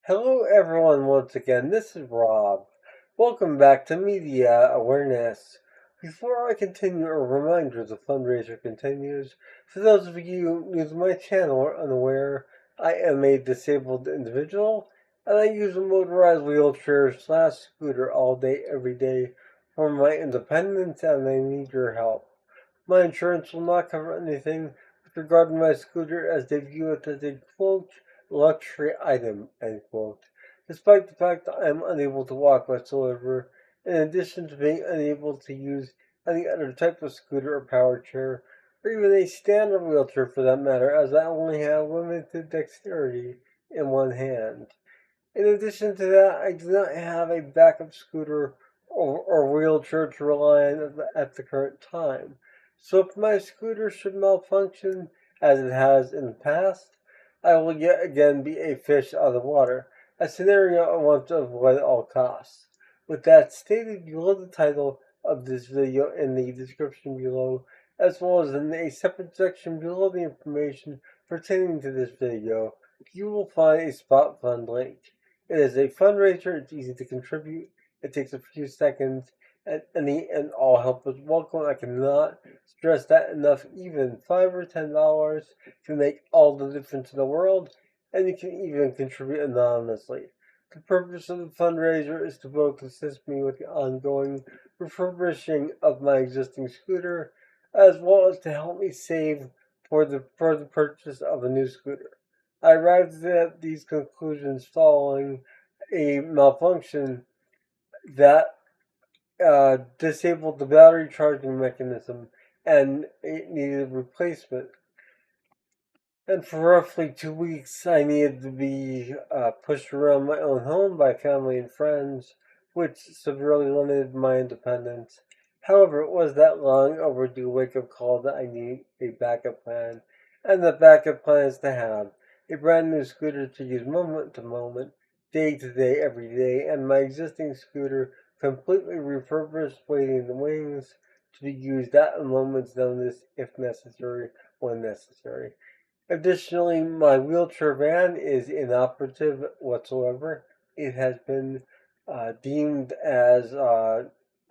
Hello, everyone, once again. This is Rob. Welcome back to Media Awareness. Before I continue, a reminder the fundraiser continues. For those of you new to my channel or unaware, I am a disabled individual and I use a motorized wheelchair/scooter all day, every day for my independence, and I need your help. My insurance will not cover anything with regard to my scooter as they view it as a quote luxury item end quote. Despite the fact that I am unable to walk whatsoever, in addition to being unable to use any other type of scooter or power chair, or even a standard wheelchair for that matter, as I only have limited dexterity in one hand. In addition to that, I do not have a backup scooter or wheelchair to rely on at the current time. So if my scooter should malfunction, as it has in the past, I will yet again be a fish out of the water, a scenario I want to avoid at all costs. With that stated, below the title of this video in the description below, as well as in a separate section below the information pertaining to this video, you will find a spot fund link. It is a fundraiser. It's easy to contribute. It takes a few seconds, and any and all help is welcome. I cannot stress that enough. Even $5 or $10 can make all the difference in the world, and you can even contribute anonymously. The purpose of the fundraiser is to both assist me with the ongoing refurbishing of my existing scooter, as well as to help me save for the purchase of a new scooter. I arrived at these conclusions following a malfunction that disabled the battery charging mechanism and it needed replacement. And for roughly 2 weeks, I needed to be pushed around my own home by family and friends, which severely limited my independence. However, it was that long overdue wake up call that I need a backup plan, and the backup plan is to have a brand new scooter to use moment to moment, day to day, every day, and my existing scooter completely refurbished, waiting in the wings to be used at a moment's notice if necessary, when necessary. Additionally, my wheelchair van is inoperative whatsoever. It has been deemed as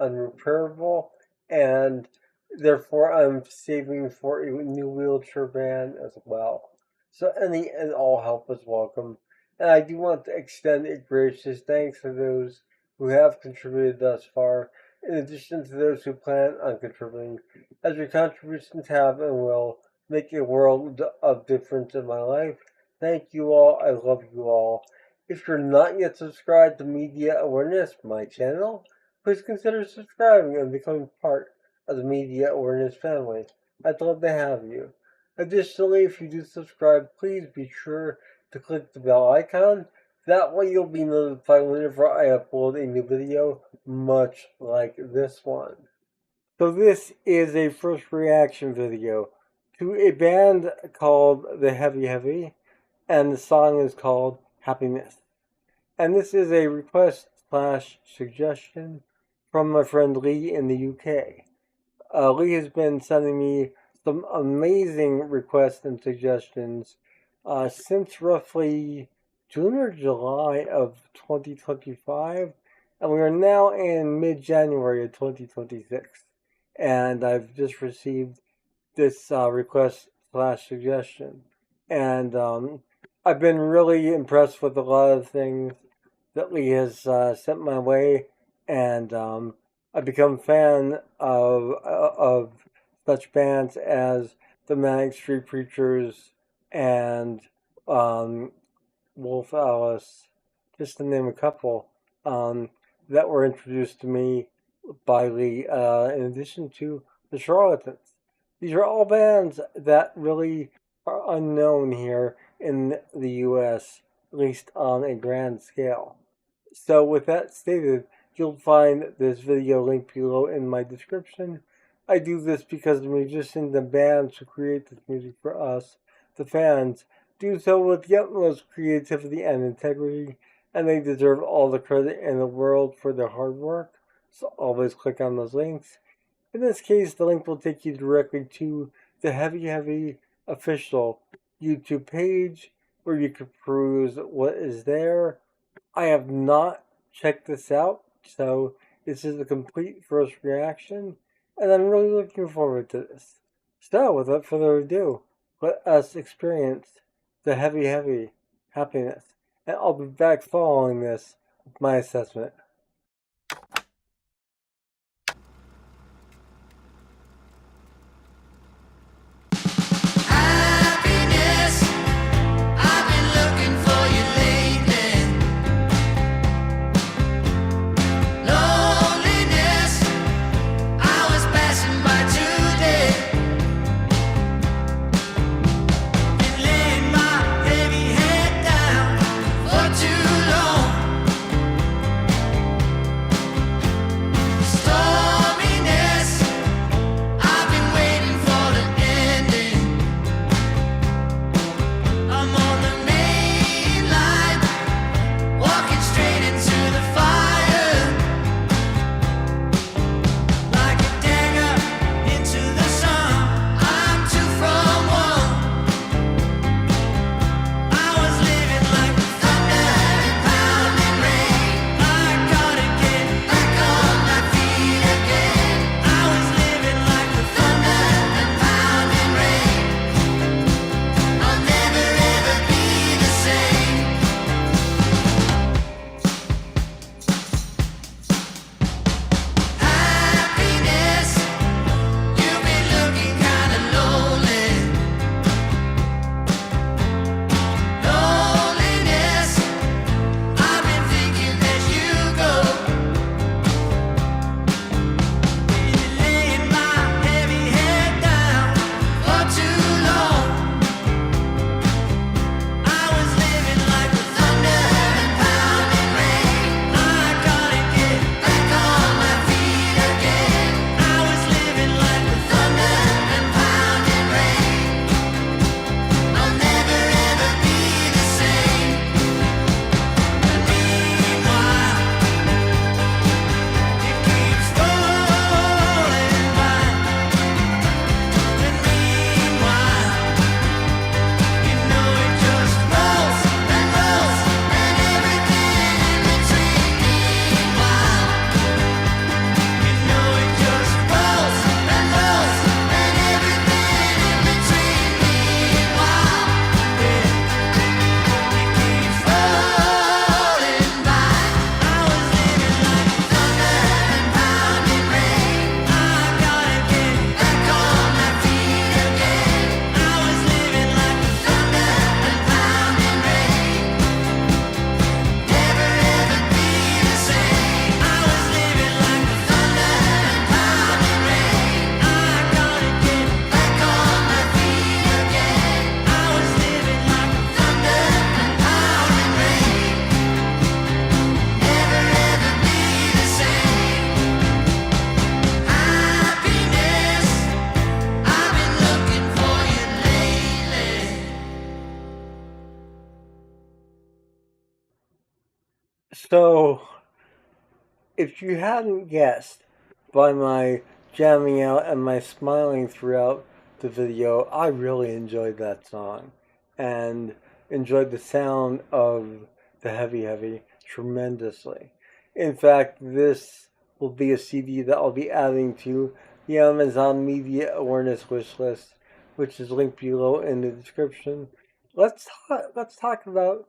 unrepairable, and therefore I'm saving for a new wheelchair van as well. So any and all help is welcome. And I do want to extend a gracious thanks to those who have contributed thus far, in addition to those who plan on contributing, as your contributions have and will make a world of difference in my life. Thank you all. I love you all. If you're not yet subscribed to Media Awareness, my channel, please consider subscribing and becoming part of the Media Awareness family. I'd love to have you. Additionally, if you do subscribe, please be sure to click the bell icon. That way you'll be notified whenever I upload a new video, much like this one. So this is a first reaction video to a band called The Heavy Heavy, and the song is called Happiness. And this is a request slash suggestion from my friend Lee in the UK. Lee has been sending me some amazing requests and suggestions since roughly June or July of 2025, and we are now in mid-January of 2026. And I've just received this request slash suggestion, and I've been really impressed with a lot of things that Lee has sent my way, and I've become a fan of such bands as the Manic Street Preachers and Wolf Alice, just to name a couple, that were introduced to me by Lee, in addition to the Charlatans. These are all bands that really are unknown here in the US, at least on a grand scale. So with that stated, you'll find this video linked below in my description. I do this because the musicians and bands who create this music for us, the fans, do so with the utmost creativity and integrity, and they deserve all the credit in the world for their hard work. So always click on those links. In this case, the link will take you directly to the Heavy Heavy official YouTube page, where you can peruse what is there, I have not checked this out, so this is a complete first reaction, and I'm really looking forward to this. So, without further ado, let us experience the heavy, heavy happiness, and I'll be back following this with my assessment. So, if you hadn't guessed by my jamming out and my smiling throughout the video, I really enjoyed that song and enjoyed the sound of the heavy, heavy tremendously. In fact, this will be a CD that I'll be adding to the Amazon Media Awareness wish list, which is linked below in the description. Let's talk about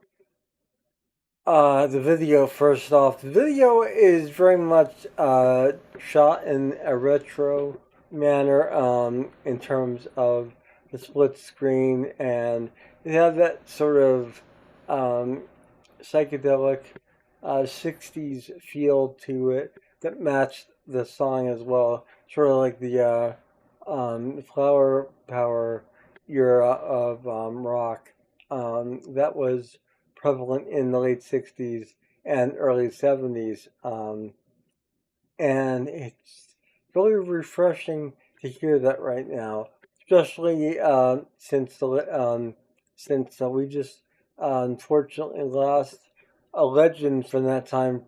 the video first off. The video is very much shot in a retro manner in terms of the split screen, and it has that sort of um, psychedelic 60s feel to it that matched the song as well. Sort of like the Flower Power era of rock that was prevalent in the late 60s and early 70s. And it's really refreshing to hear that right now, especially since we just unfortunately lost a legend from that time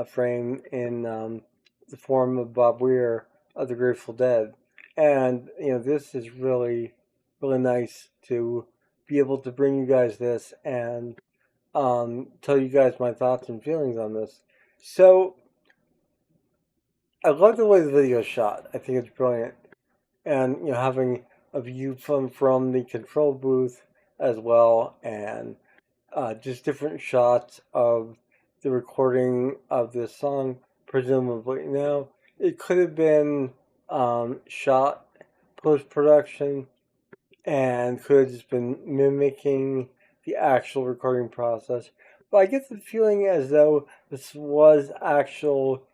frame in the form of Bob Weir of the Grateful Dead. And this is really really nice to be able to bring you guys this and tell you guys my thoughts and feelings on this. So, I love the way the video is shot. I think it's brilliant. And, having a view from the control booth as well, and just different shots of the recording of this song, presumably. Now, it could have been shot post production and could have just been mimicking the actual recording process. But I get the feeling as though this was actual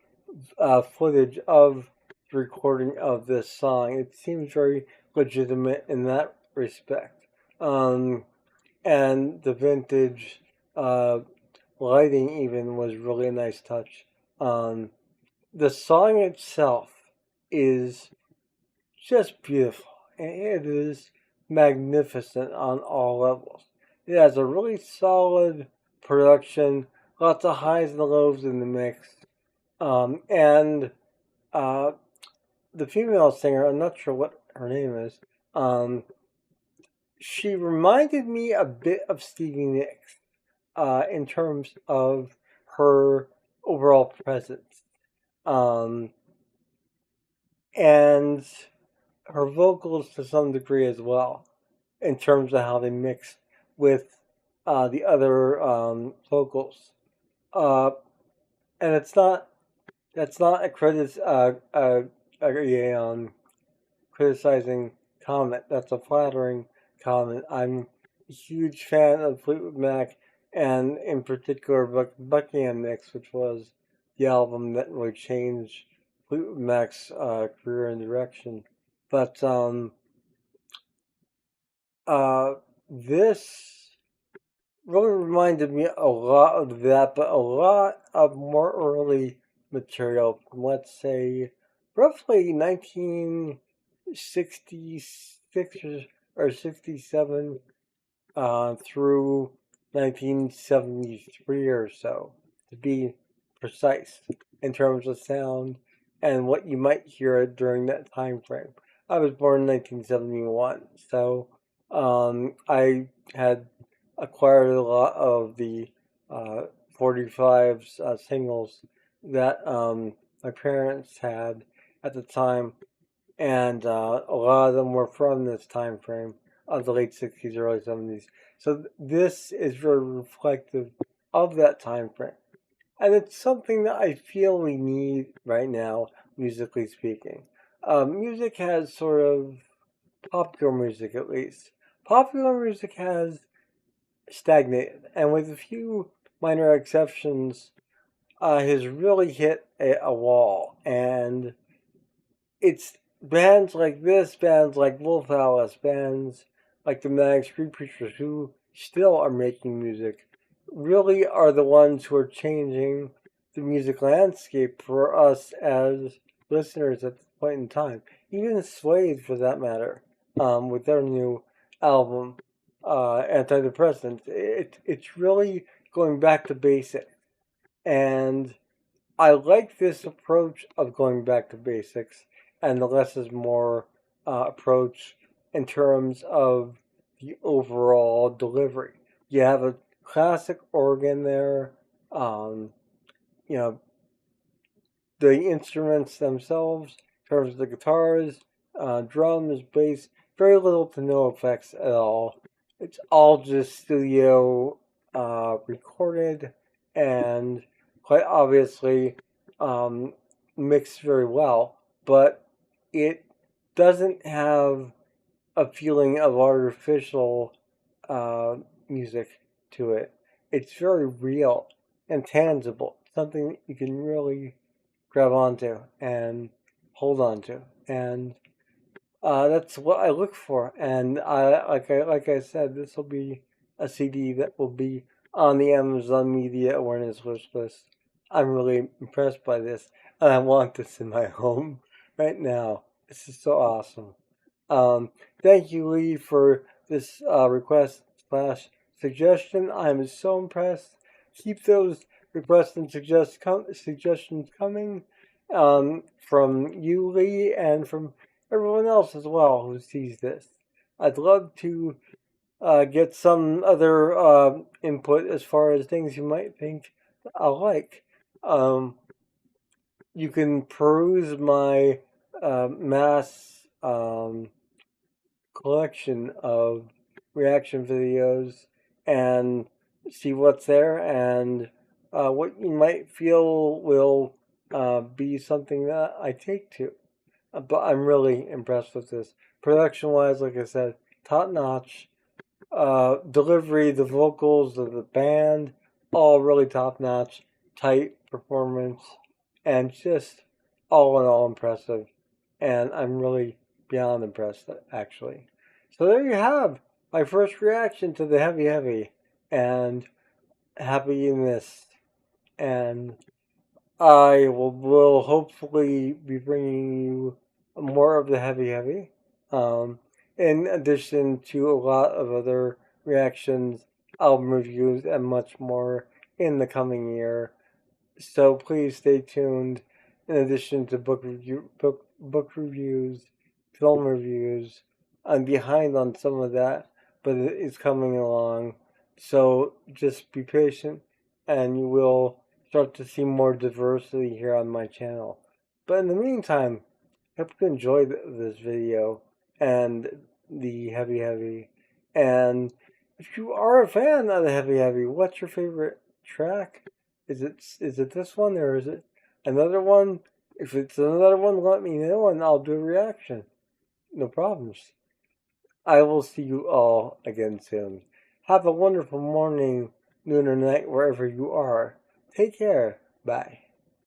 footage of the recording of this song. It seems very legitimate in that respect. And the vintage uh, lighting even was really a nice touch. The song itself is just beautiful. It is magnificent on all levels. It has a really solid production, lots of highs and lows in the mix. And the female singer, I'm not sure what her name is, she reminded me a bit of Stevie Nicks in terms of her overall presence. And her vocals to some degree as well, in terms of how they mix with the other vocals. And that's not a criticizing comment. That's a flattering comment. I'm a huge fan of Fleetwood Mac, and in particular Buckingham Mix, which was the album that really changed Fleetwood Mac's career and direction. But this really reminded me a lot of that, but a lot of more early material from, let's say, roughly 1966 or 67 through 1973 or so, to be precise, in terms of sound and what you might hear during that time frame. I was born in 1971, so I had acquired a lot of the 45s singles that my parents had at the time, and a lot of them were from this time frame of the late 60s, early 70s. So this is very reflective of that time frame. And it's something that I feel we need right now, musically speaking. Music has sort of, popular music at least, popular music has stagnated, and with a few minor exceptions, has really hit a wall. And it's bands like this, bands like Wolf Alice, bands like the Manic Street Preachers, who still are making music, really are the ones who are changing the music landscape for us as listeners at this point in time. Even Suede, for that matter, with their new album, Antidepressants, it's really going back to basics. And I like this approach of going back to basics and the less is more approach in terms of the overall delivery. You have a classic organ there. You know, the instruments themselves, in terms of the guitars, drums, bass, very little to no effects at all. It's all just studio recorded and quite obviously mixed very well, but it doesn't have a feeling of artificial music to it. It's very real and tangible, something that you can really grab onto and hold on to, and that's what I look for. And like I said, this will be a CD that will be on the Amazon Media Awareness wish list. I'm really impressed by this, and I want this in my home right now. This is so awesome. Thank you, Lee, for this request slash suggestion. I'm so impressed. Keep those requests and suggestions coming from you, Lee, and from everyone else as well who sees this. I'd love to get some other input as far as things you might think I'll like. You can peruse my mass collection of reaction videos and see what's there and what you might feel will be something that I take to. But I'm really impressed with this. Production wise, like I said, top notch. Delivery, the vocals of the band, all really top notch, tight performance, and just all in all impressive. And I'm really beyond impressed, actually. So there you have my first reaction to the Heavy Heavy, and happy you missed. And I will hopefully be bringing you more of the Heavy Heavy. In addition to a lot of other reactions, album reviews, and much more in the coming year. So please stay tuned. In addition to book reviews, film reviews, I'm behind on some of that, but it is coming along. So just be patient, and you will start to see more diversity here on my channel. But in the meantime, hope you enjoyed this video and the Heavy Heavy. And if you are a fan of the Heavy Heavy, what's your favorite track? Is it this one or is it another one? If it's another one, let me know and I'll do a reaction. No problems. I will see you all again soon. Have a wonderful morning, noon, or night wherever you are. Take care. Bye.